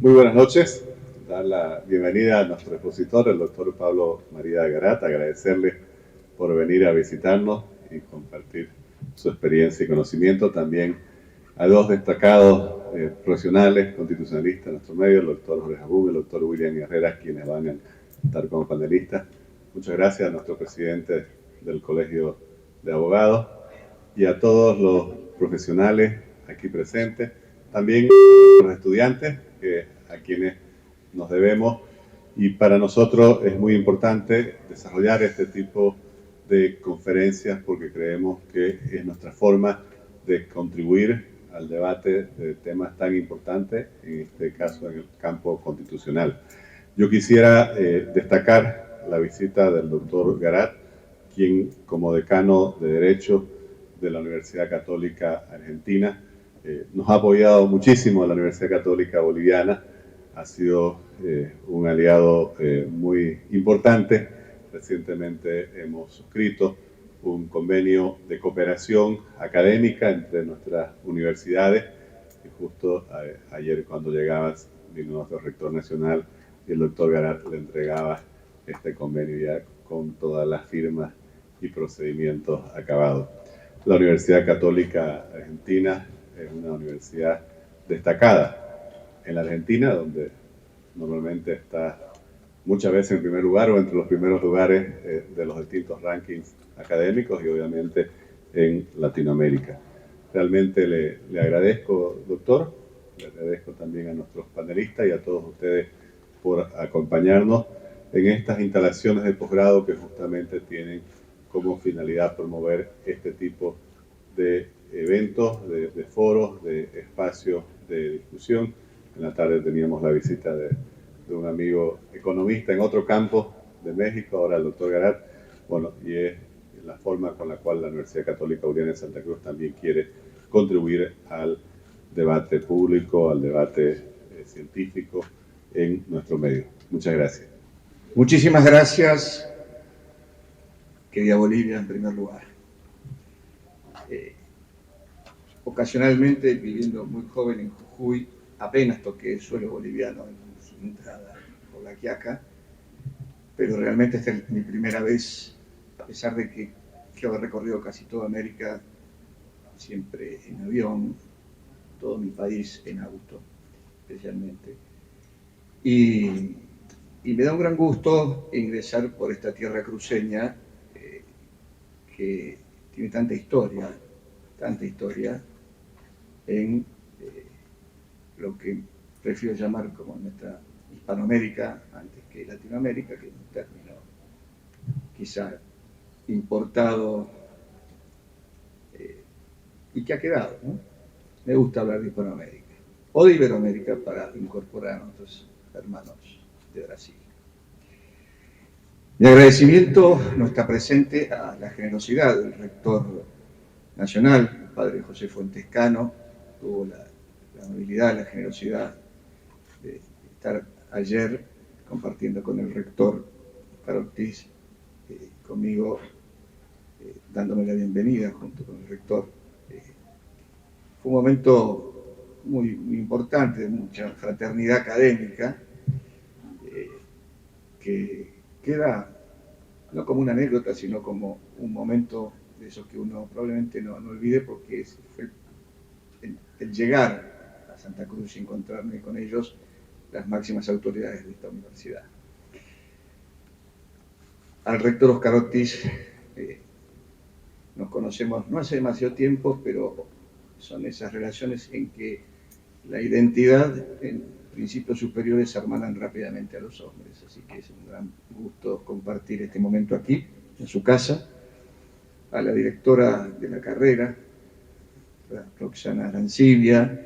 Muy buenas noches. Dar la bienvenida a nuestro expositor, el doctor Pablo María Garat, agradecerle por venir a visitarnos y compartir su experiencia y conocimiento. También a dos destacados profesionales constitucionalistas en nuestro medio, el doctor Jorge Abún y el doctor William Herrera, quienes van a estar como panelistas. Muchas gracias a nuestro presidente del Colegio de Abogados y a todos los profesionales aquí presentes, también a los estudiantes a quienes nos debemos, y para nosotros es muy importante desarrollar este tipo de conferencias porque creemos que es nuestra forma de contribuir al debate de temas tan importantes, en este caso en el campo constitucional. Yo quisiera destacar la visita del doctor Garat, quien como decano de Derecho de la Universidad Católica Argentina nos ha apoyado muchísimo a la Universidad Católica Boliviana, ha sido un aliado muy importante. Recientemente hemos suscrito un convenio de cooperación académica entre nuestras universidades y justo ayer cuando llegabas vino nuestro rector nacional y el doctor Garat le entregaba este convenio ya con todas las firmas y procedimientos acabados. La Universidad Católica Argentina es una universidad destacada en la Argentina, donde normalmente está muchas veces en primer lugar o entre los primeros lugares de los distintos rankings académicos y obviamente en Latinoamérica. Realmente le agradezco, doctor, le agradezco también a nuestros panelistas y a todos ustedes por acompañarnos en estas instalaciones de posgrado que justamente tienen como finalidad promover este tipo de eventos, de foros, de espacios de discusión. En la tarde teníamos la visita de un amigo economista en otro campo de México, ahora el doctor Garat. Bueno, y es la forma con la cual la Universidad Católica Boliviana de Santa Cruz también quiere contribuir al debate público, al debate científico en nuestro medio. Muchas gracias. Muchísimas gracias, querida Bolivia, en primer lugar. Ocasionalmente, viviendo muy joven en Jujuy, apenas toqué el suelo boliviano en su entrada por la Quiaca, pero realmente esta es mi primera vez, a pesar de que he recorrido casi toda América, siempre en avión, todo mi país en auto, especialmente. Y me da un gran gusto ingresar por esta tierra cruceña que tiene tanta historia en lo que prefiero llamar como nuestra Hispanoamérica antes que Latinoamérica, que es un término quizá importado y que ha quedado, ¿no? Me gusta hablar de Hispanoamérica o de Iberoamérica para incorporar a nuestros hermanos de Brasil. Mi agradecimiento no está presente a la generosidad del rector nacional, el padre José Fuentes Cano, tuvo la amabilidad, la generosidad de estar ayer compartiendo con el rector Oscar Ortiz, conmigo, dándome la bienvenida junto con el rector. Fue un momento muy importante, de mucha fraternidad académica, que queda no como una anécdota, sino como un momento de esos que uno probablemente no olvide, porque fue el llegar a Santa Cruz y encontrarme con ellos, las máximas autoridades de esta universidad. Al rector Oscar Ortiz nos conocemos no hace demasiado tiempo, pero son esas relaciones en que la identidad en principios superiores se hermanan rápidamente a los hombres, así que es un gran gusto compartir este momento aquí, en su casa. A la directora de la carrera, Roxana Arancibia,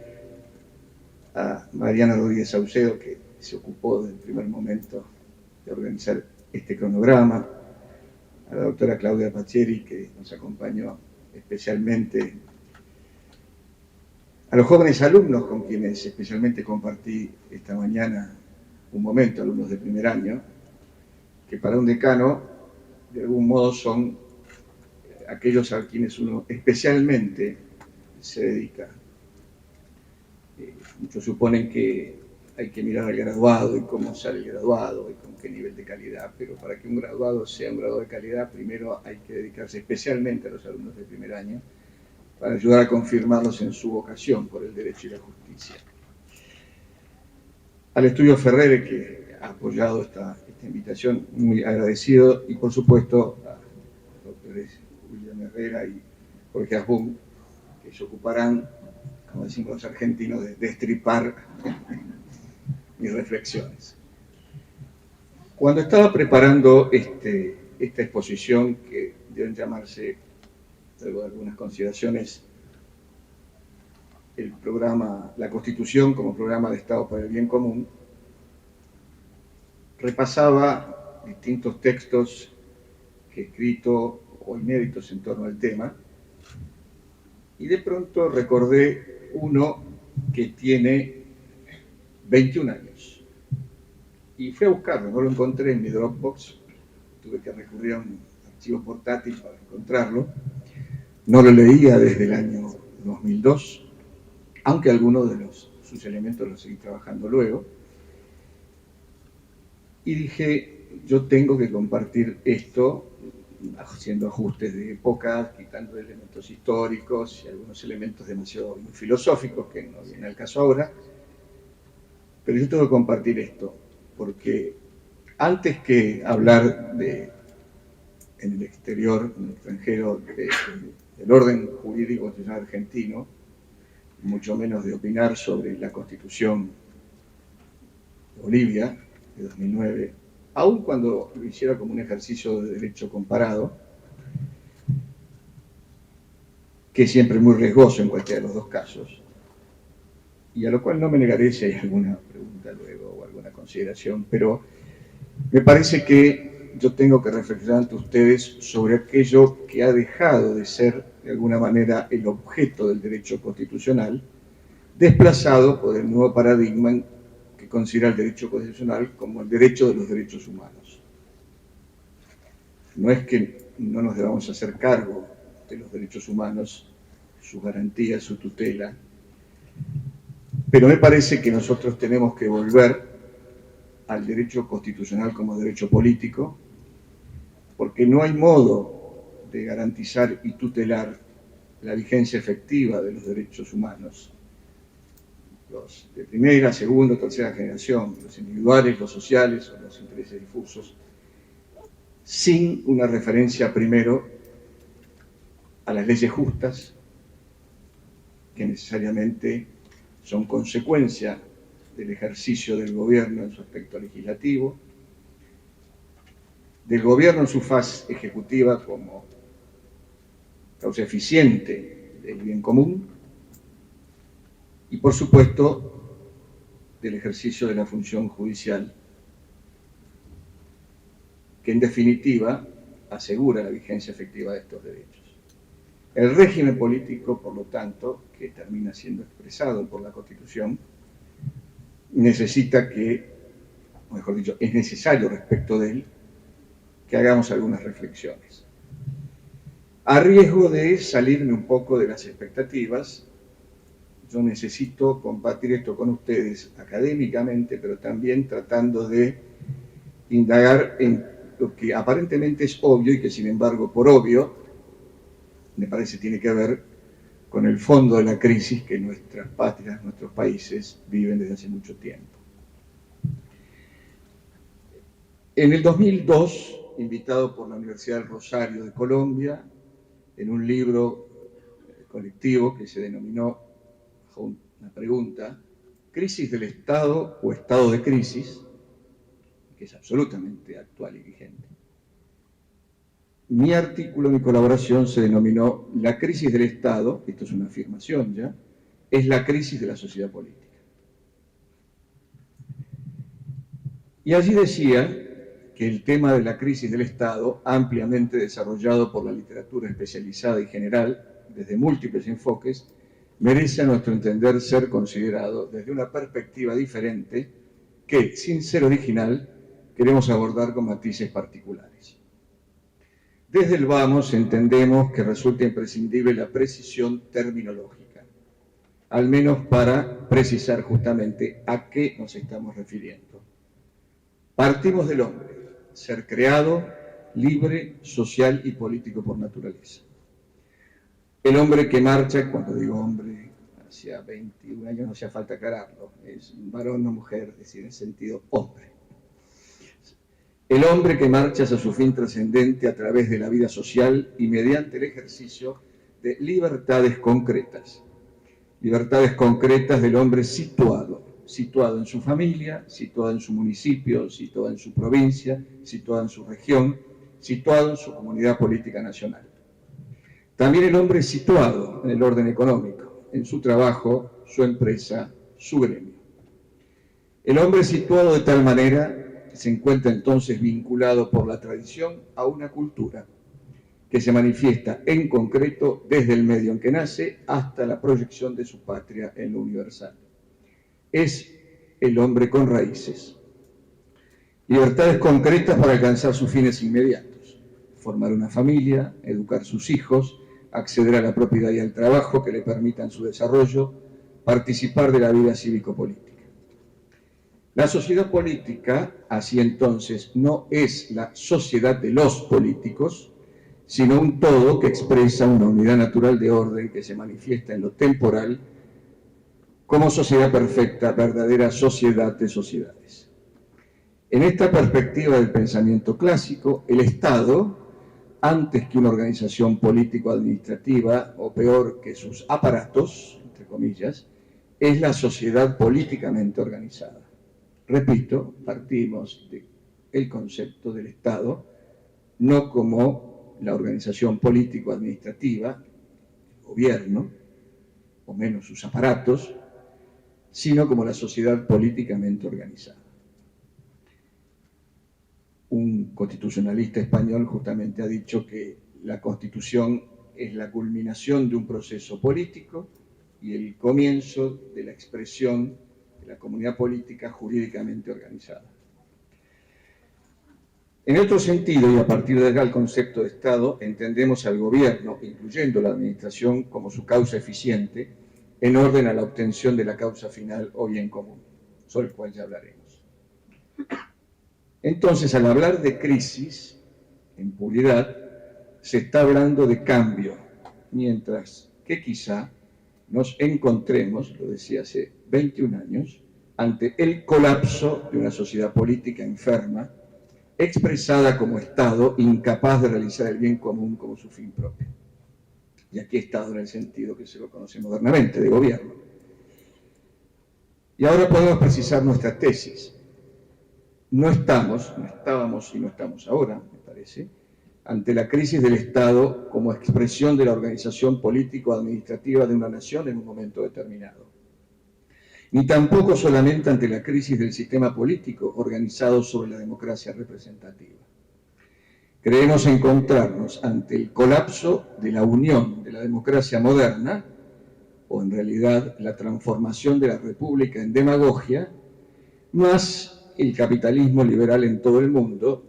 a Mariana Rodríguez Saucedo, que se ocupó desde el primer momento de organizar este cronograma, a la doctora Claudia Pacheri, que nos acompañó especialmente, a los jóvenes alumnos con quienes especialmente compartí esta mañana un momento, alumnos de primer año, que para un decano de algún modo son aquellos a quienes uno especialmente se dedica. Muchos suponen que hay que mirar al graduado y cómo sale el graduado y con qué nivel de calidad, pero para que un graduado sea un graduado de calidad, primero hay que dedicarse especialmente a los alumnos de primer año para ayudar a confirmarlos en su vocación por el derecho y la justicia. Al Estudio Ferrer, que ha apoyado esta invitación, muy agradecido, y por supuesto a los doctores William Herrera y Jorge Asbun, que se ocuparán, como decimos los argentinos, de destripar mis reflexiones. Cuando estaba preparando esta exposición, que deben llamarse, luego de algunas consideraciones, el programa, la Constitución como programa de Estado para el bien común, repasaba distintos textos que he escrito o inéditos en torno al tema, y de pronto recordé uno que tiene 21 años. Y fui a buscarlo, no lo encontré en mi Dropbox, tuve que recurrir a un archivo portátil para encontrarlo. No lo leía desde el año 2002, aunque algunos de sus elementos los seguí trabajando luego. Y dije, yo tengo que compartir esto, haciendo ajustes de época, quitando elementos históricos y algunos elementos demasiado filosóficos que no vienen al caso ahora, pero yo tengo que compartir esto, porque antes que hablar en el exterior, en el extranjero, del orden jurídico constitucional argentino, mucho menos de opinar sobre la Constitución de Bolivia de 2009, aun cuando lo hiciera como un ejercicio de derecho comparado, que es siempre muy riesgoso en cualquiera de los dos casos, y a lo cual no me negaré si hay alguna pregunta luego o alguna consideración, pero me parece que yo tengo que reflexionar ante ustedes sobre aquello que ha dejado de ser, de alguna manera, el objeto del derecho constitucional, desplazado por el nuevo paradigma que considera el derecho constitucional como el derecho de los derechos humanos. No es que no nos debamos hacer cargo de los derechos humanos, sus garantías, su tutela, pero me parece que nosotros tenemos que volver al derecho constitucional como derecho político, porque no hay modo de garantizar y tutelar la vigencia efectiva de los derechos humanos, los de primera, segunda, tercera generación, los individuales, los sociales o los intereses difusos, sin una referencia primero a las leyes justas, que necesariamente son consecuencia del ejercicio del gobierno en su aspecto legislativo, del gobierno en su faz ejecutiva como causa eficiente del bien común, y por supuesto del ejercicio de la función judicial, que en definitiva asegura la vigencia efectiva de estos derechos. El régimen político, por lo tanto, que termina siendo expresado por la Constitución, necesita que, o mejor dicho, es necesario respecto de él, que hagamos algunas reflexiones. A riesgo de salirme un poco de las expectativas, yo necesito compartir esto con ustedes académicamente, pero también tratando de indagar en lo que aparentemente es obvio y que, sin embargo, por obvio, me parece tiene que ver con el fondo de la crisis que nuestras patrias, nuestros países viven desde hace mucho tiempo. En el 2002, invitado por la Universidad del Rosario de Colombia, en un libro colectivo que se denominó, bajo una pregunta, ¿crisis del Estado o estado de crisis?, que es absolutamente actual y vigente. Mi artículo, mi colaboración se denominó La crisis del Estado, esto es una afirmación ya, es la crisis de la sociedad política. Y allí decía que el tema de la crisis del Estado, ampliamente desarrollado por la literatura especializada y general, desde múltiples enfoques, merece a nuestro entender ser considerado desde una perspectiva diferente que, sin ser original, queremos abordar con matices particulares. Desde el vamos entendemos que resulta imprescindible la precisión terminológica. al menos para precisar justamente a qué nos estamos refiriendo. Partimos del hombre, ser creado, libre, social y político por naturaleza. El hombre que marcha, cuando digo hombre, hacia 21 años no hacía falta aclararlo, es varón o mujer, es decir, en sentido hombre. El hombre que marcha hacia su fin trascendente a través de la vida social y mediante el ejercicio de libertades concretas. Libertades concretas del hombre situado en su familia, situado en su municipio, situado en su provincia, situado en su región, situado en su comunidad política nacional. También el hombre situado en el orden económico, en su trabajo, su empresa, su gremio. El hombre situado de tal manera que se encuentra entonces vinculado por la tradición a una cultura que se manifiesta en concreto desde el medio en que nace hasta la proyección de su patria en lo universal. Es el hombre con raíces. Libertades concretas para alcanzar sus fines inmediatos. Formar una familia, educar sus hijos, acceder a la propiedad y al trabajo que le permitan su desarrollo, participar de la vida cívico-política. La sociedad política, así entonces, no es la sociedad de los políticos, sino un todo que expresa una unidad natural de orden que se manifiesta en lo temporal como sociedad perfecta, verdadera sociedad de sociedades. En esta perspectiva del pensamiento clásico, el Estado, antes que una organización político-administrativa, o peor que sus aparatos, entre comillas, es la sociedad políticamente organizada. Repito, partimos del concepto del Estado, no como la organización político-administrativa, el gobierno, o menos sus aparatos, sino como la sociedad políticamente organizada. Un constitucionalista español justamente ha dicho que la Constitución es la culminación de un proceso político y el comienzo de la expresión de la comunidad política jurídicamente organizada. En otro sentido, y a partir de acá el concepto de Estado, entendemos al gobierno, incluyendo la administración, como su causa eficiente, en orden a la obtención de la causa final o bien común, sobre el cual ya hablaremos. Entonces, al hablar de crisis, en puridad, se está hablando de cambio, mientras que quizá nos encontremos, lo decía hace 21 años, ante el colapso de una sociedad política enferma, expresada como Estado incapaz de realizar el bien común como su fin propio. Y aquí Estado en el sentido que se lo conoce modernamente, de gobierno. Y ahora podemos precisar nuestra tesis. No estábamos y no estamos ahora, me parece, ante la crisis del Estado como expresión de la organización político-administrativa de una nación en un momento determinado. Ni tampoco solamente ante la crisis del sistema político organizado sobre la democracia representativa. Creemos encontrarnos ante el colapso de la unión de la democracia moderna, o en realidad la transformación de la república en demagogia, más el capitalismo liberal en todo el mundo,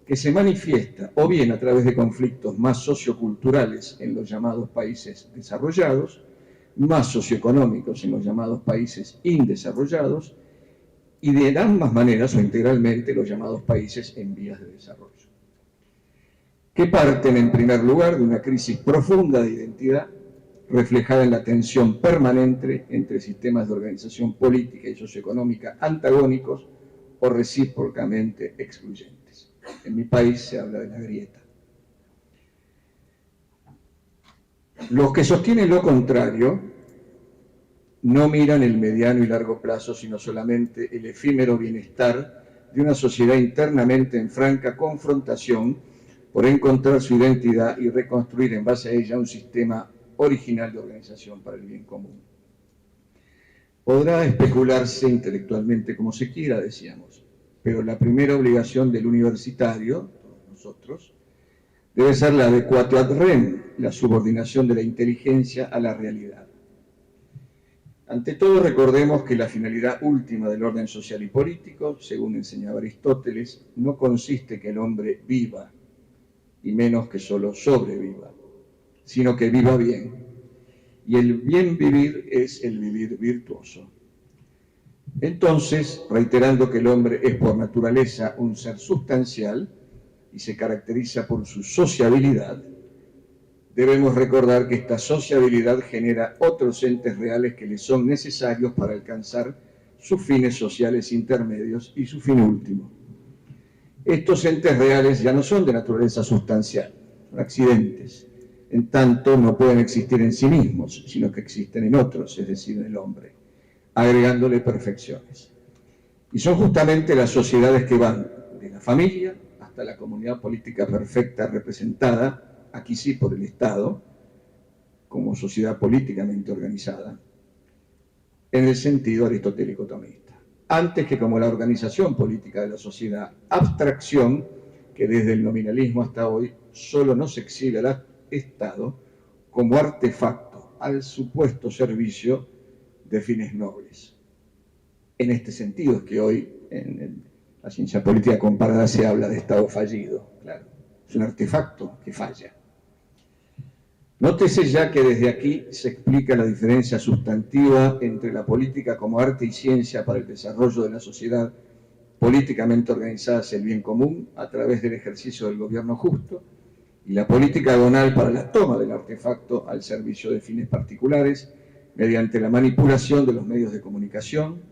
que se manifiesta o bien a través de conflictos más socioculturales en los llamados países desarrollados, más socioeconómicos en los llamados países indesarrollados, y de ambas maneras o integralmente los llamados países en vías de desarrollo, que parten en primer lugar de una crisis profunda de identidad reflejada en la tensión permanente entre sistemas de organización política y socioeconómica antagónicos o recíprocamente excluyentes. En mi país se habla de la grieta. Los que sostienen lo contrario no miran el mediano y largo plazo, sino solamente el efímero bienestar de una sociedad internamente en franca confrontación por encontrar su identidad y reconstruir en base a ella un sistema original de organización para el bien común. Podrá especularse intelectualmente como se quiera, decíamos, pero la primera obligación del universitario, todos nosotros, debe ser la adecuatio ad rem, la subordinación de la inteligencia a la realidad. Ante todo, recordemos que la finalidad última del orden social y político, según enseñaba Aristóteles, no consiste que el hombre viva, y menos que solo sobreviva, sino que viva bien. y el bien vivir es el vivir virtuoso. Entonces, reiterando que el hombre es por naturaleza un ser sustancial y se caracteriza por su sociabilidad, debemos recordar que esta sociabilidad genera otros entes reales que le son necesarios para alcanzar sus fines sociales intermedios y su fin último. Estos entes reales ya no son de naturaleza sustancial, son accidentes. En tanto, no pueden existir en sí mismos, sino que existen en otros, es decir, en el hombre, agregándole perfecciones. Y son justamente las sociedades que van de la familia hasta la comunidad política perfecta representada, aquí sí por el Estado, como sociedad políticamente organizada, en el sentido aristotélico tomista. Antes que como la organización política de la sociedad, abstracción que desde el nominalismo hasta hoy solo nos exhibe al Estado como artefacto al supuesto servicio de fines nobles. En este sentido es que hoy en la ciencia política comparada se habla de Estado fallido. Claro, es un artefacto que falla. Nótese ya que desde aquí se explica la diferencia sustantiva entre la política como arte y ciencia para el desarrollo de la sociedad políticamente organizada hacia el bien común a través del ejercicio del gobierno justo, y la política agonal para la toma del artefacto al servicio de fines particulares mediante la manipulación de los medios de comunicación,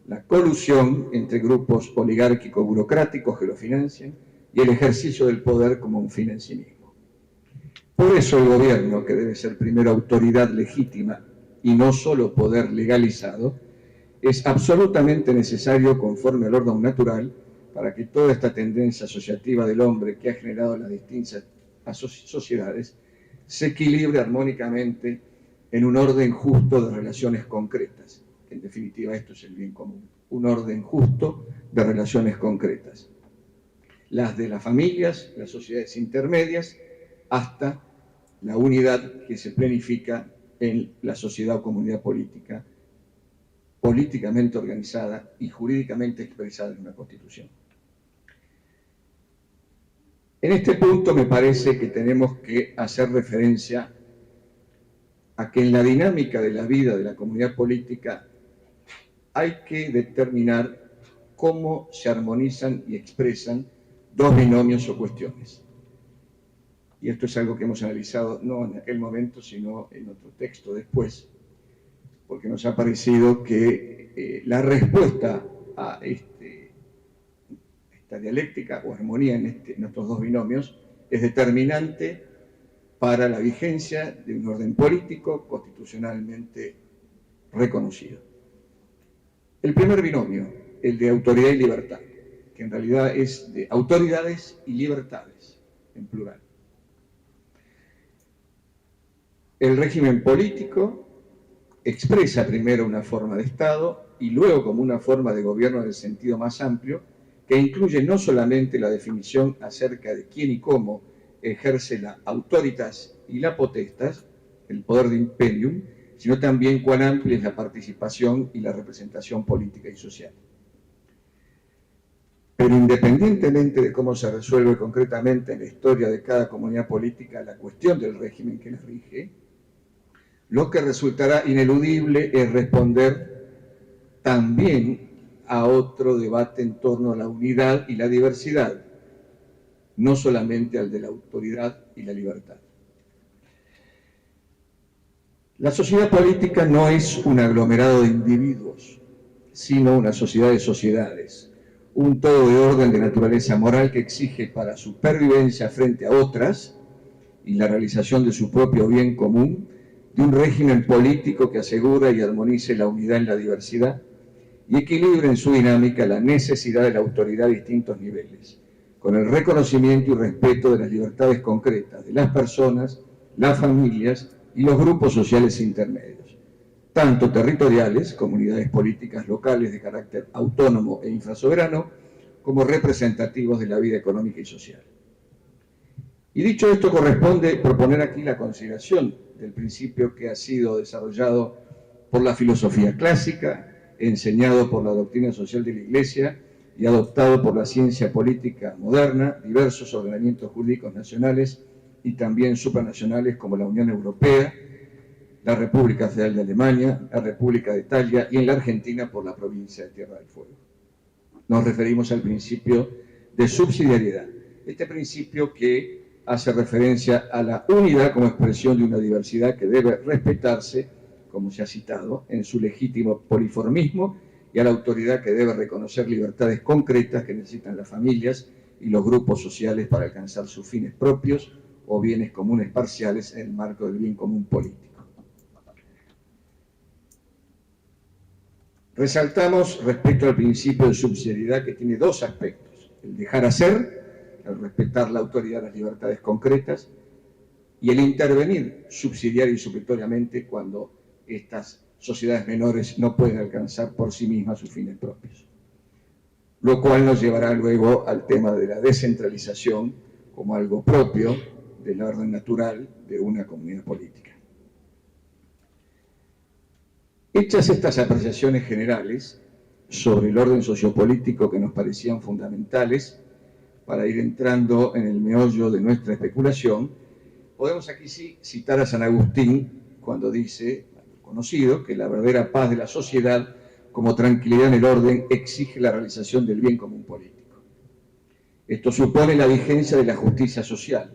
la colusión entre grupos oligárquico-burocráticos que lo financian y el ejercicio del poder como un fin en sí mismo. Por eso el gobierno, que debe ser primero autoridad legítima y no solo poder legalizado, es absolutamente necesario conforme al orden natural para que toda esta tendencia asociativa del hombre que ha generado las distintas sociedades se equilibre armónicamente en un orden justo de relaciones concretas. En definitiva, esto es el bien común, un orden justo de relaciones concretas. Las de las familias, las sociedades intermedias, hasta la unidad que se planifica en la sociedad o comunidad política, políticamente organizada y jurídicamente expresada en una constitución. En este punto me parece que tenemos que hacer referencia a que en la dinámica de la vida de la comunidad política hay que determinar cómo se armonizan y expresan dos binomios o cuestiones. Y esto es algo que hemos analizado no en aquel momento, sino en otro texto después, porque nos ha parecido que la respuesta a esta dialéctica o armonía en estos dos binomios es determinante para la vigencia de un orden político constitucionalmente reconocido. El primer binomio, el de autoridad y libertad, que en realidad es de autoridades y libertades, en plural. El régimen político expresa primero una forma de Estado y luego como una forma de gobierno en el sentido más amplio, que incluye no solamente la definición acerca de quién y cómo ejerce la autoritas y la potestas, el poder de imperium, sino también cuán amplia es la participación y la representación política y social. Pero independientemente de cómo se resuelve concretamente en la historia de cada comunidad política la cuestión del régimen que la rige, lo que resultará ineludible es responder también a otro debate en torno a la unidad y la diversidad, no solamente al de la autoridad y la libertad. La sociedad política no es un aglomerado de individuos, sino una sociedad de sociedades, un todo de orden de naturaleza moral que exige para su supervivencia frente a otras y la realización de su propio bien común, de un régimen político que asegura y armonice la unidad en la diversidad y equilibre en su dinámica la necesidad de la autoridad a distintos niveles, con el reconocimiento y respeto de las libertades concretas de las personas, las familias y los grupos sociales intermedios, tanto territoriales, comunidades políticas locales de carácter autónomo e infrasoberano, como representativos de la vida económica y social. Y dicho esto, corresponde proponer aquí la consideración del principio que ha sido desarrollado por la filosofía clásica, enseñado por la doctrina social de la Iglesia y adoptado por la ciencia política moderna, diversos ordenamientos jurídicos nacionales y también supranacionales como la Unión Europea, la República Federal de Alemania, la República de Italia y en la Argentina por la provincia de Tierra del Fuego. Nos referimos al principio de subsidiariedad. Este principio que hace referencia a la unidad como expresión de una diversidad que debe respetarse, como se ha citado, en su legítimo poliformismo, y a la autoridad que debe reconocer libertades concretas que necesitan las familias y los grupos sociales para alcanzar sus fines propios o bienes comunes parciales en el marco del bien común político. Resaltamos respecto al principio de subsidiariedad que tiene dos aspectos: el dejar hacer, el respetar la autoridad de las libertades concretas, y el intervenir subsidiaria y supletoriamente cuando estas sociedades menores no pueden alcanzar por sí mismas sus fines propios. Lo cual nos llevará luego al tema de la descentralización como algo propio del orden natural de una comunidad política. Hechas estas apreciaciones generales sobre el orden sociopolítico que nos parecían fundamentales para ir entrando en el meollo de nuestra especulación, podemos aquí sí citar a San Agustín cuando dice, conocido, que la verdadera paz de la sociedad como tranquilidad en el orden exige la realización del bien común político. Esto supone la vigencia de la justicia social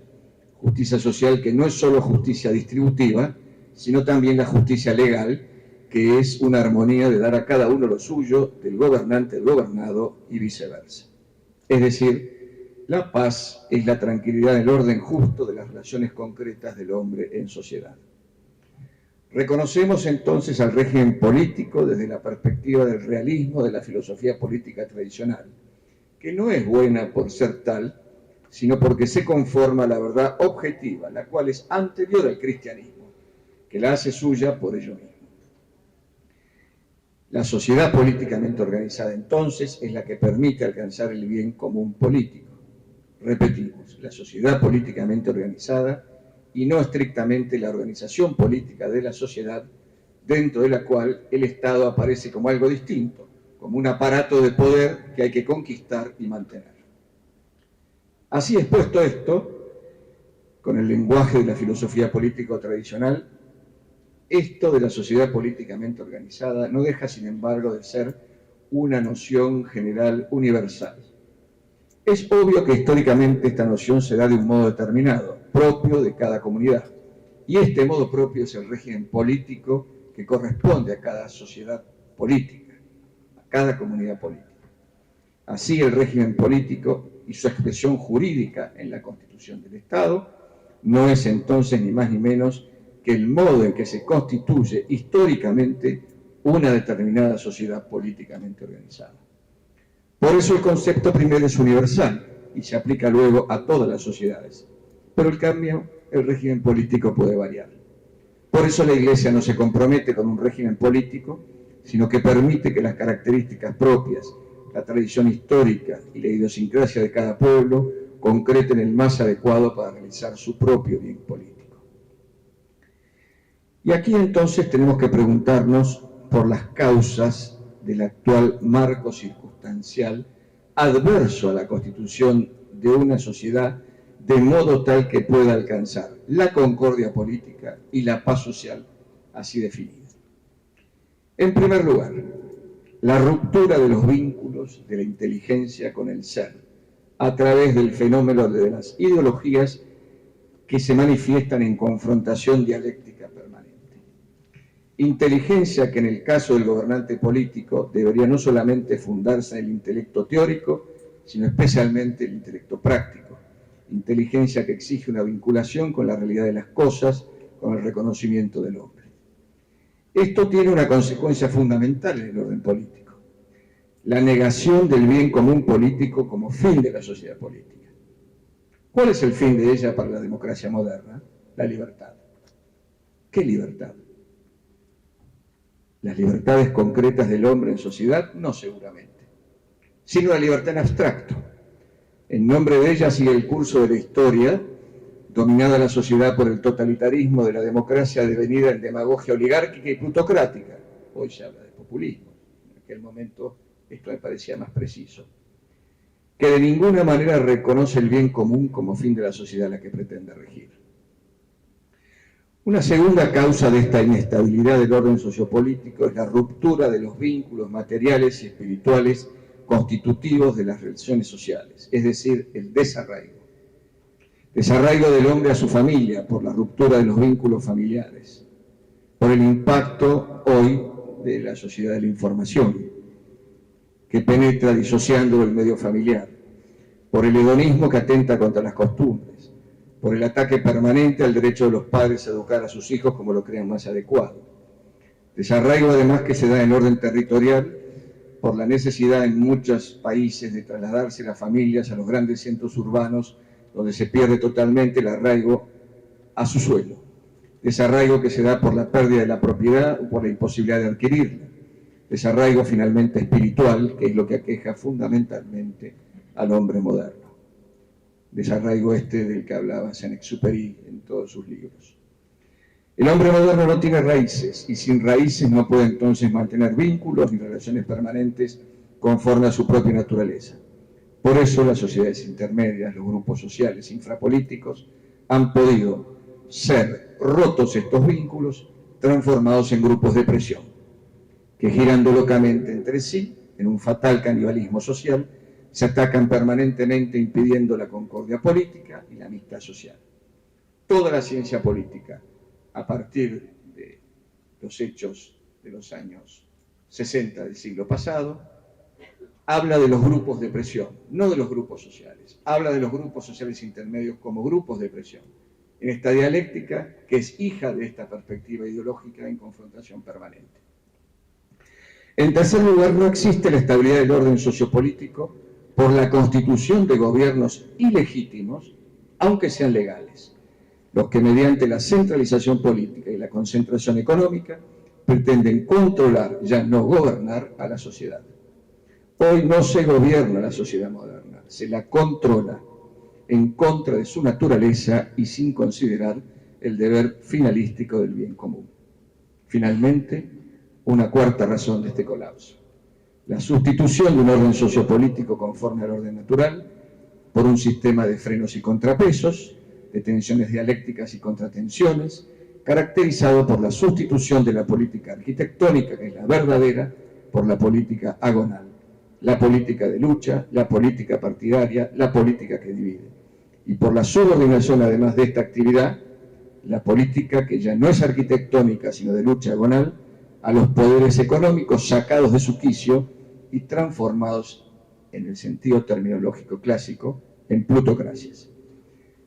que no es solo justicia distributiva, sino también la justicia legal, que es una armonía de dar a cada uno lo suyo, del gobernante al gobernado y viceversa. Es decir, la paz es la tranquilidad del orden justo de las relaciones concretas del hombre en sociedad. Reconocemos entonces al régimen político desde la perspectiva del realismo de la filosofía política tradicional, que no es buena por ser tal, sino porque se conforma a la verdad objetiva, la cual es anterior al cristianismo, que la hace suya por ello mismo. La sociedad políticamente organizada entonces es la que permite alcanzar el bien común político. Repetimos, la sociedad políticamente organizada y no estrictamente la organización política de la sociedad, dentro de la cual el Estado aparece como algo distinto, como un aparato de poder que hay que conquistar y mantener. Así expuesto esto, con el lenguaje de la filosofía política tradicional, esto de la sociedad políticamente organizada no deja, sin embargo, de ser una noción general universal. Es obvio que históricamente esta noción se da de un modo determinado, propio de cada comunidad, y este modo propio es el régimen político que corresponde a cada sociedad política, a cada comunidad política. Así, el régimen político y su expresión jurídica en la Constitución del Estado no es entonces ni más ni menos que el modo en que se constituye históricamente una determinada sociedad políticamente organizada. Por eso el concepto primero es universal y se aplica luego a todas las sociedades, pero en cambio el régimen político puede variar. Por eso la Iglesia no se compromete con un régimen político, sino que permite que las características propias, la tradición histórica y la idiosincrasia de cada pueblo concreten el más adecuado para realizar su propio bien político. Y aquí entonces tenemos que preguntarnos por las causas del actual marco circunstancial adverso a la constitución de una sociedad de modo tal que pueda alcanzar la concordia política y la paz social así definida. En primer lugar, la ruptura de los vínculos de la inteligencia con el ser a través del fenómeno de las ideologías que se manifiestan en confrontación dialéctica permanente. Inteligencia que en el caso del gobernante político debería no solamente fundarse en el intelecto teórico, sino especialmente el intelecto práctico. Inteligencia que exige una vinculación con la realidad de las cosas, con el reconocimiento del hombre. Esto tiene una consecuencia fundamental en el orden político: la negación del bien común político como fin de la sociedad política. ¿Cuál es el fin de ella para la democracia moderna? La libertad. ¿Qué libertad? Las libertades concretas del hombre en sociedad, no seguramente, sino la libertad en abstracto. En nombre de ella sigue el curso de la historia, dominada la sociedad por el totalitarismo de la democracia devenida en demagogia oligárquica y plutocrática. Hoy se habla de populismo, en aquel momento esto me parecía más preciso, que de ninguna manera reconoce el bien común como fin de la sociedad a la que pretende regir. Una segunda causa de esta inestabilidad del orden sociopolítico es la ruptura de los vínculos materiales y espirituales constitutivos de las relaciones sociales, es decir, el desarraigo. Desarraigo del hombre a su familia por la ruptura de los vínculos familiares, por el impacto hoy de la sociedad de la información, que penetra disociando del medio familiar, por el hedonismo que atenta contra las costumbres, por el ataque permanente al derecho de los padres a educar a sus hijos como lo crean más adecuado. Desarraigo además que se da en orden territorial por la necesidad en muchos países de trasladarse las familias a los grandes centros urbanos donde se pierde totalmente el arraigo a su suelo. Desarraigo que se da por la pérdida de la propiedad o por la imposibilidad de adquirirla. Desarraigo finalmente espiritual, que es lo que aqueja fundamentalmente al hombre moderno. Desarraigo del que hablaba Saint-Exupéry en todos sus libros. El hombre moderno no tiene raíces y sin raíces no puede entonces mantener vínculos ni relaciones permanentes conforme a su propia naturaleza. Por eso las sociedades intermedias, los grupos sociales infrapolíticos han podido ser rotos estos vínculos, transformados en grupos de presión, que girando locamente entre sí, en un fatal canibalismo social, se atacan permanentemente impidiendo la concordia política y la amistad social. Toda la ciencia política, a partir de los hechos de los años 60 del siglo pasado, habla de los grupos de presión, no de los grupos sociales. Habla de los grupos sociales intermedios como grupos de presión, en esta dialéctica que es hija de esta perspectiva ideológica en confrontación permanente. En tercer lugar, no existe la estabilidad del orden sociopolítico por la constitución de gobiernos ilegítimos, aunque sean legales, los que mediante la centralización política y la concentración económica pretenden controlar, ya no gobernar, a la sociedad. Hoy no se gobierna la sociedad moderna, se la controla en contra de su naturaleza y sin considerar el deber finalístico del bien común. Finalmente, una cuarta razón de este colapso: la sustitución de un orden sociopolítico conforme al orden natural por un sistema de frenos y contrapesos, de tensiones dialécticas y contratensiones, caracterizado por la sustitución de la política arquitectónica, que es la verdadera, por la política agonal, la política de lucha, la política partidaria, la política que divide. Y por la subordinación, además de esta actividad, la política que ya no es arquitectónica, sino de lucha agonal, a los poderes económicos sacados de su quicio y transformados, en el sentido terminológico clásico, en plutocracias.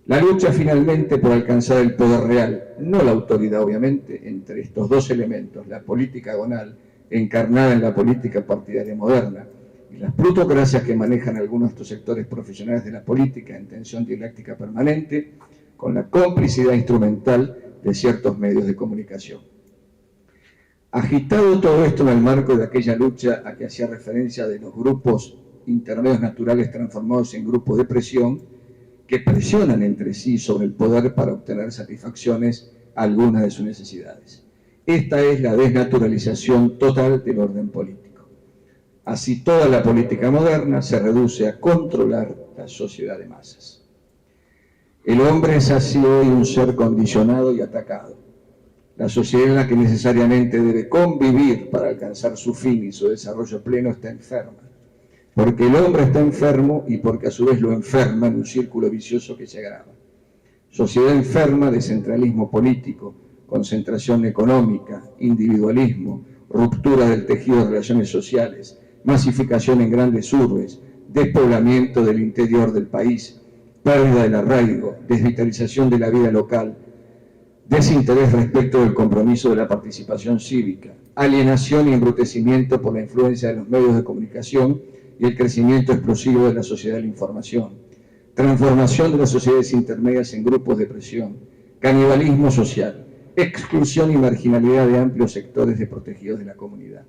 La lucha finalmente por alcanzar el poder real, no la autoridad obviamente, entre estos dos elementos, la política agonal encarnada en la política partidaria moderna y las plutocracias que manejan algunos de estos sectores profesionales de la política en tensión dialéctica permanente, con la complicidad instrumental de ciertos medios de comunicación. Agitado todo esto en el marco de aquella lucha a que hacía referencia de los grupos intermedios naturales transformados en grupos de presión, que presionan entre sí sobre el poder para obtener satisfacciones a algunas de sus necesidades. Esta es la desnaturalización total del orden político. Así toda la política moderna se reduce a controlar la sociedad de masas. El hombre es así hoy un ser condicionado y atacado. La sociedad en la que necesariamente debe convivir para alcanzar su fin y su desarrollo pleno está enferma. Porque el hombre está enfermo y porque a su vez lo enferma en un círculo vicioso que se agrava. Sociedad enferma de centralismo político, concentración económica, individualismo, ruptura del tejido de relaciones sociales, masificación en grandes urbes, despoblamiento del interior del país, pérdida del arraigo, desvitalización de la vida local, desinterés respecto del compromiso de la participación cívica, alienación y embrutecimiento por la influencia de los medios de comunicación y el crecimiento explosivo de la sociedad de la información, transformación de las sociedades intermedias en grupos de presión, canibalismo social, exclusión y marginalidad de amplios sectores desprotegidos de la comunidad.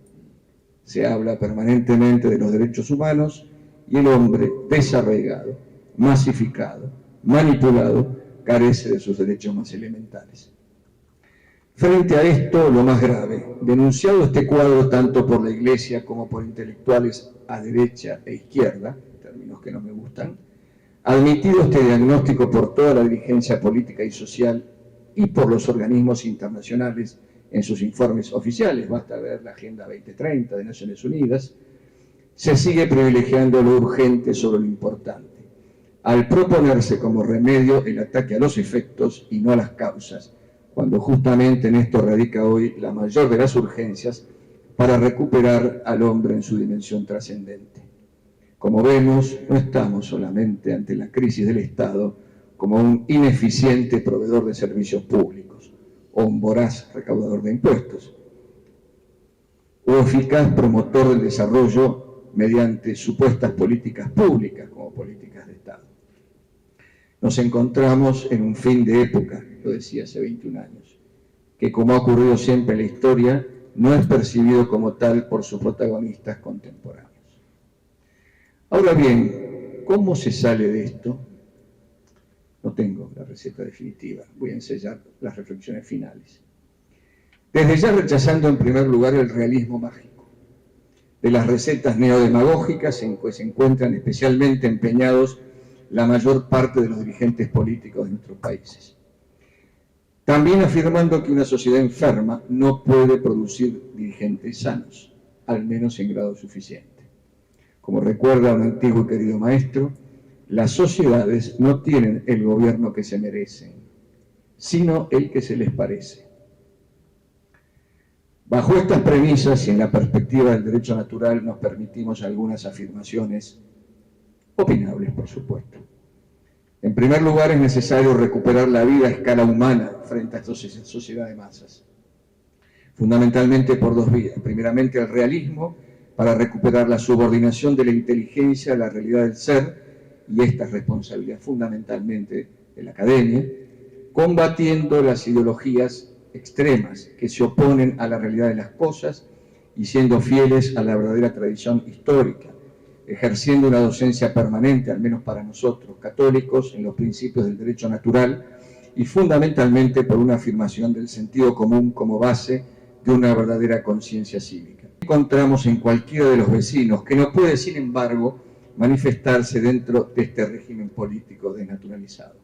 Se habla permanentemente de los derechos humanos y el hombre desarraigado, masificado, manipulado, carece de sus derechos más elementales. Frente a esto, lo más grave, denunciado este cuadro tanto por la Iglesia como por intelectuales a derecha e izquierda, términos que no me gustan, admitido este diagnóstico por toda la dirigencia política y social y por los organismos internacionales en sus informes oficiales, basta ver la Agenda 2030 de Naciones Unidas, se sigue privilegiando lo urgente sobre lo importante, al proponerse como remedio el ataque a los efectos y no a las causas, cuando justamente en esto radica hoy la mayor de las urgencias para recuperar al hombre en su dimensión trascendente. Como vemos, no estamos solamente ante la crisis del Estado como un ineficiente proveedor de servicios públicos o un voraz recaudador de impuestos, o eficaz promotor del desarrollo mediante supuestas políticas públicas como políticas de Estado. Nos encontramos en un fin de época, lo decía hace 21 años, que como ha ocurrido siempre en la historia, no es percibido como tal por sus protagonistas contemporáneos. Ahora bien, ¿cómo se sale de esto? No tengo la receta definitiva, voy a ensayar las reflexiones finales. Desde ya rechazando en primer lugar el realismo mágico. De las recetas neodemagógicas en que se encuentran especialmente empeñados la mayor parte de los dirigentes políticos de nuestros países. También afirmando que una sociedad enferma no puede producir dirigentes sanos, al menos en grado suficiente. Como recuerda un antiguo y querido maestro, las sociedades no tienen el gobierno que se merecen, sino el que se les parece. Bajo estas premisas y en la perspectiva del derecho natural nos permitimos algunas afirmaciones opinables, por supuesto. En primer lugar, es necesario recuperar la vida a escala humana frente a esta sociedad de masas, fundamentalmente por dos vías. Primeramente, el realismo, para recuperar la subordinación de la inteligencia a la realidad del ser, y esta es responsabilidad fundamentalmente de la academia, combatiendo las ideologías extremas que se oponen a la realidad de las cosas y siendo fieles a la verdadera tradición histórica, ejerciendo una docencia permanente, al menos para nosotros, católicos, en los principios del derecho natural y fundamentalmente por una afirmación del sentido común como base de una verdadera conciencia cívica. Encontramos en cualquiera de los vecinos que no puede, sin embargo, manifestarse dentro de este régimen político desnaturalizado.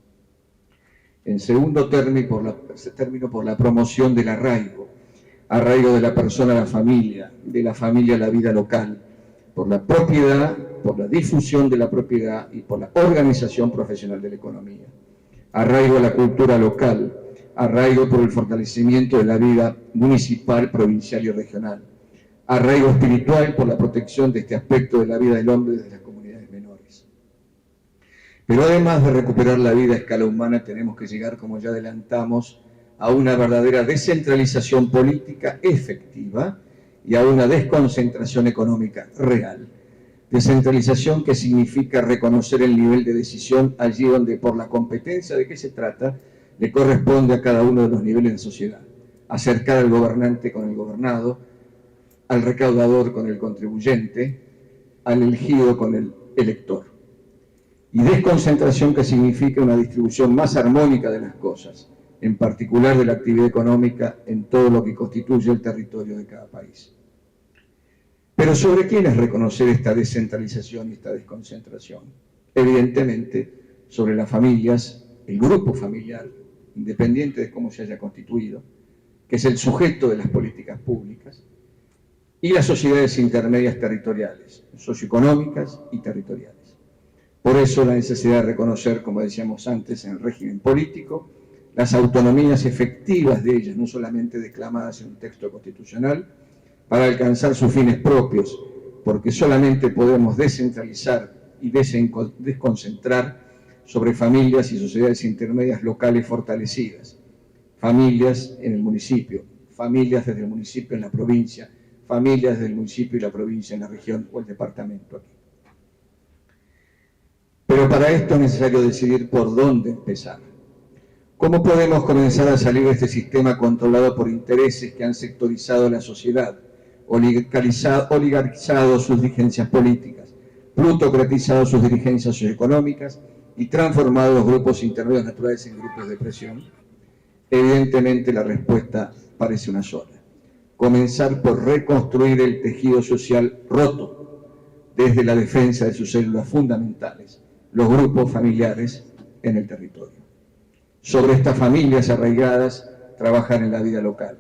En segundo término, por la promoción del arraigo de la persona a la familia, de la familia a la vida local, por la propiedad, por la difusión de la propiedad y por la organización profesional de la economía. Arraigo a la cultura local, arraigo por el fortalecimiento de la vida municipal, provincial y regional. Arraigo espiritual por la protección de este aspecto de la vida del hombre desde las comunidades menores. Pero además de recuperar la vida a escala humana, tenemos que llegar, como ya adelantamos, a una verdadera descentralización política efectiva y a una desconcentración económica real. Descentralización que significa reconocer el nivel de decisión allí donde, por la competencia de que se trata, le corresponde a cada uno de los niveles de sociedad. Acercar al gobernante con el gobernado, al recaudador con el contribuyente, al elegido con el elector. Y desconcentración que significa una distribución más armónica de las cosas, en particular de la actividad económica en todo lo que constituye el territorio de cada país. Pero ¿sobre quién es reconocer esta descentralización y esta desconcentración? Evidentemente, sobre las familias, el grupo familiar, independiente de cómo se haya constituido, que es el sujeto de las políticas públicas, y las sociedades intermedias territoriales, socioeconómicas y territoriales. Por eso la necesidad de reconocer, como decíamos antes, en el régimen político, las autonomías efectivas de ellas, no solamente declamadas en un texto constitucional, para alcanzar sus fines propios, porque solamente podemos descentralizar y desconcentrar sobre familias y sociedades intermedias locales fortalecidas, familias en el municipio, familias desde el municipio en la provincia, familias desde el municipio y la provincia en la región o el departamento aquí. Pero para esto es necesario decidir por dónde empezar. ¿Cómo podemos comenzar a salir de este sistema controlado por intereses que han sectorizado la sociedad, oligarquizado sus dirigencias políticas, plutocratizado sus dirigencias socioeconómicas y transformado los grupos intermedios naturales en grupos de presión? Evidentemente la respuesta parece una sola. Comenzar por reconstruir el tejido social roto desde la defensa de sus células fundamentales, los grupos familiares en el territorio. sobre estas familias arraigadas, trabajar en la vida local,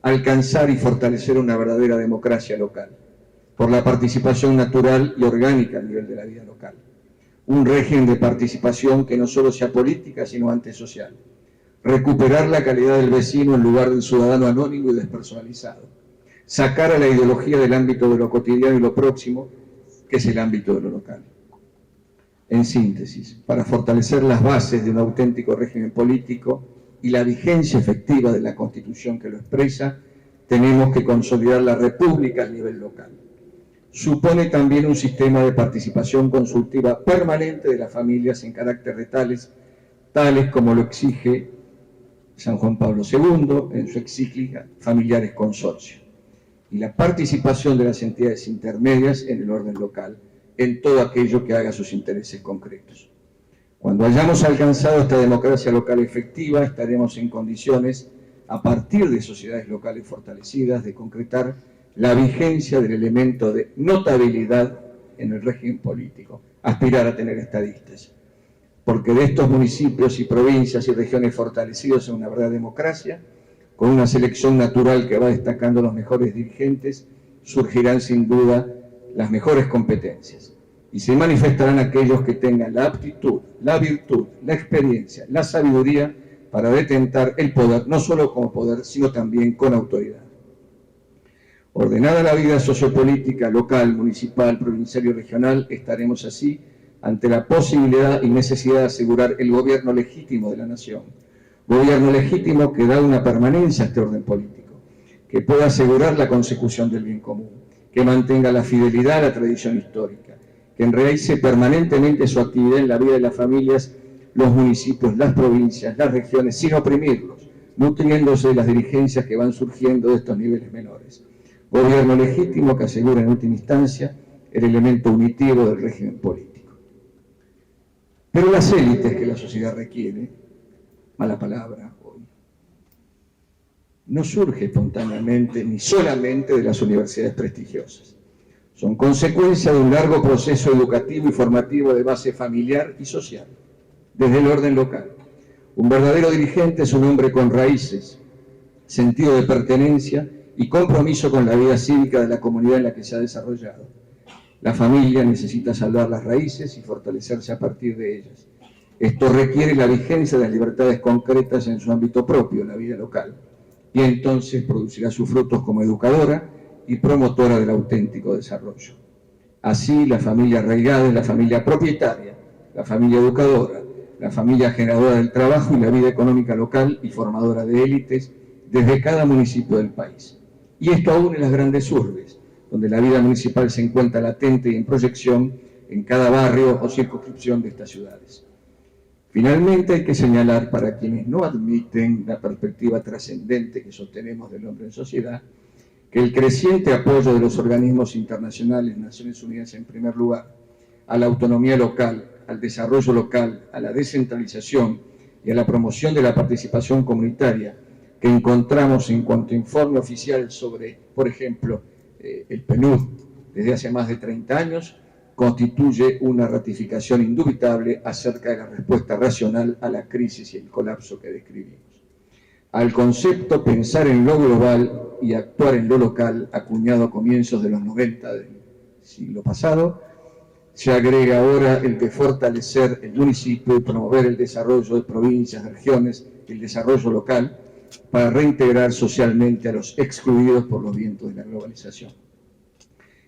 alcanzar y fortalecer una verdadera democracia local, por la participación natural y orgánica a nivel de la vida local. Un régimen de participación que no solo sea política, sino antes social. Recuperar la calidad del vecino en lugar del ciudadano anónimo y despersonalizado. Sacar a la ideología del ámbito de lo cotidiano y lo próximo, que es el ámbito de lo local. En síntesis, para fortalecer las bases de un auténtico régimen político y la vigencia efectiva de la Constitución que lo expresa, tenemos que consolidar la República a nivel local. Supone también un sistema de participación consultiva permanente de las familias en carácter de tales como lo exige San Juan Pablo II en su encíclica Familiares Consorcio, y la participación de las entidades intermedias en el orden local, en todo aquello que haga sus intereses concretos. Cuando hayamos alcanzado esta democracia local efectiva, estaremos en condiciones, a partir de sociedades locales fortalecidas, de concretar la vigencia del elemento de notabilidad en el régimen político, aspirar a tener estadistas. Porque de estos municipios y provincias y regiones fortalecidos en una verdadera democracia, con una selección natural que va destacando los mejores dirigentes, surgirán sin duda las mejores competencias. Y se manifestarán aquellos que tengan la aptitud, la virtud, la experiencia, la sabiduría para detentar el poder, no solo como poder, sino también con autoridad. Ordenada la vida sociopolítica local, municipal, provincial y regional, estaremos así ante la posibilidad y necesidad de asegurar el gobierno legítimo de la nación. Gobierno legítimo que da una permanencia a este orden político, que pueda asegurar la consecución del bien común, que mantenga la fidelidad a la tradición histórica, que enraice permanentemente su actividad en la vida de las familias, los municipios, las provincias, las regiones, sin oprimirlos, nutriéndose de las dirigencias que van surgiendo de estos niveles menores. Gobierno legítimo que asegura en última instancia el elemento unitivo del régimen político. Pero las élites que la sociedad requiere, mala palabra hoy, no surge espontáneamente ni solamente de las universidades prestigiosas. Son consecuencia de un largo proceso educativo y formativo de base familiar y social, desde el orden local. Un verdadero dirigente es un hombre con raíces, sentido de pertenencia y compromiso con la vida cívica de la comunidad en la que se ha desarrollado. La familia necesita salvar las raíces y fortalecerse a partir de ellas. Esto requiere la vigencia de las libertades concretas en su ámbito propio, la vida local, y entonces producirá sus frutos como educadora y promotora del auténtico desarrollo. Así, la familia arraigada es la familia propietaria, la familia educadora, la familia generadora del trabajo y la vida económica local y formadora de élites desde cada municipio del país. Y esto aún en las grandes urbes, donde la vida municipal se encuentra latente y en proyección en cada barrio o circunscripción de estas ciudades. Finalmente, hay que señalar, para quienes no admiten la perspectiva trascendente que sostenemos del hombre en sociedad, que el creciente apoyo de los organismos internacionales, Naciones Unidas en primer lugar, a la autonomía local, al desarrollo local, a la descentralización y a la promoción de la participación comunitaria que encontramos en cuanto a informe oficial sobre, por ejemplo, el PNUD desde hace más de 30 años, constituye una ratificación indubitable acerca de la respuesta racional a la crisis y el colapso que describimos. Al concepto pensar en lo global y actuar en lo local, acuñado a comienzos de los 90 del siglo pasado, se agrega ahora el de fortalecer el municipio y promover el desarrollo de provincias, de regiones, el desarrollo local, para reintegrar socialmente a los excluidos por los vientos de la globalización.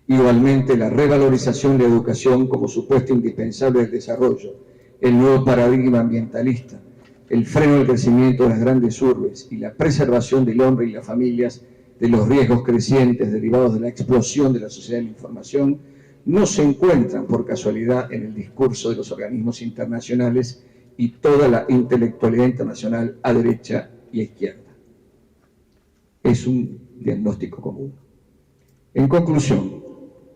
Igualmente, la revalorización de la educación como supuesto indispensable del desarrollo, el nuevo paradigma ambientalista, el freno al crecimiento de las grandes urbes y la preservación del hombre y las familias de los riesgos crecientes derivados de la explosión de la sociedad de la información, no se encuentran por casualidad en el discurso de los organismos internacionales y toda la intelectualidad internacional a derecha y a izquierda. Es un diagnóstico común. En conclusión,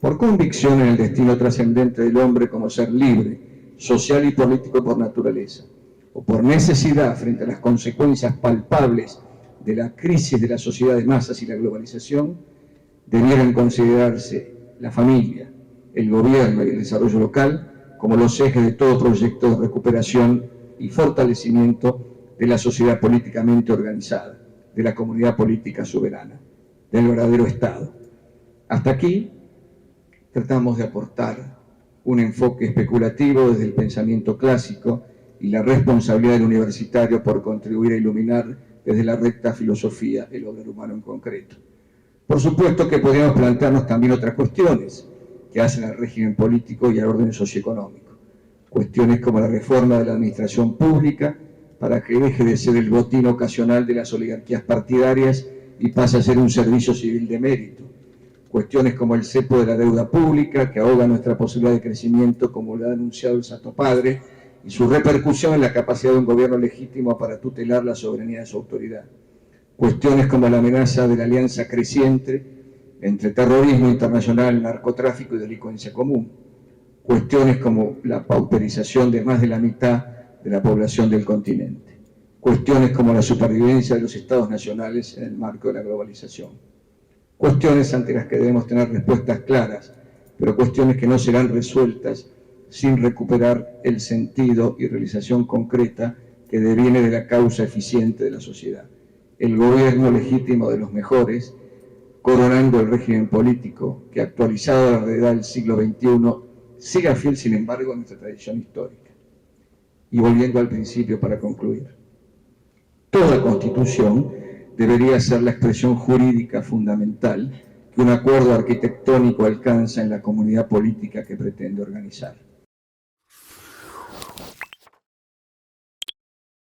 por convicción en el destino trascendente del hombre como ser libre, social y político por naturaleza, o por necesidad frente a las consecuencias palpables de la crisis de la sociedad de masas y la globalización, debieran considerarse la familia, el gobierno y el desarrollo local como los ejes de todo proyecto de recuperación y fortalecimiento de la sociedad políticamente organizada, de la comunidad política soberana, del verdadero Estado. Hasta aquí tratamos de aportar un enfoque especulativo desde el pensamiento clásico y la responsabilidad del universitario por contribuir a iluminar desde la recta filosofía el obrar humano en concreto. Por supuesto que podríamos plantearnos también otras cuestiones que hacen al régimen político y al orden socioeconómico. Cuestiones como la reforma de la administración pública para que deje de ser el botín ocasional de las oligarquías partidarias y pase a ser un servicio civil de mérito. Cuestiones como el cepo de la deuda pública que ahoga nuestra posibilidad de crecimiento, como lo ha anunciado el Santo Padre, y su repercusión en la capacidad de un gobierno legítimo para tutelar la soberanía de su autoridad. Cuestiones como la amenaza de la alianza creciente entre terrorismo internacional, narcotráfico y delincuencia común. Cuestiones como la pauperización de más de la mitad de la población del continente. Cuestiones como la supervivencia de los estados nacionales en el marco de la globalización. Cuestiones ante las que debemos tener respuestas claras, pero cuestiones que no serán resueltas sin recuperar el sentido y realización concreta que deviene de la causa eficiente de la sociedad. El gobierno legítimo de los mejores, coronando el régimen político que, actualizado a la realidad del siglo XXI, siga fiel, sin embargo, a nuestra tradición histórica. Y volviendo al principio para concluir, toda constitución debería ser la expresión jurídica fundamental que un acuerdo arquitectónico alcanza en la comunidad política que pretende organizar.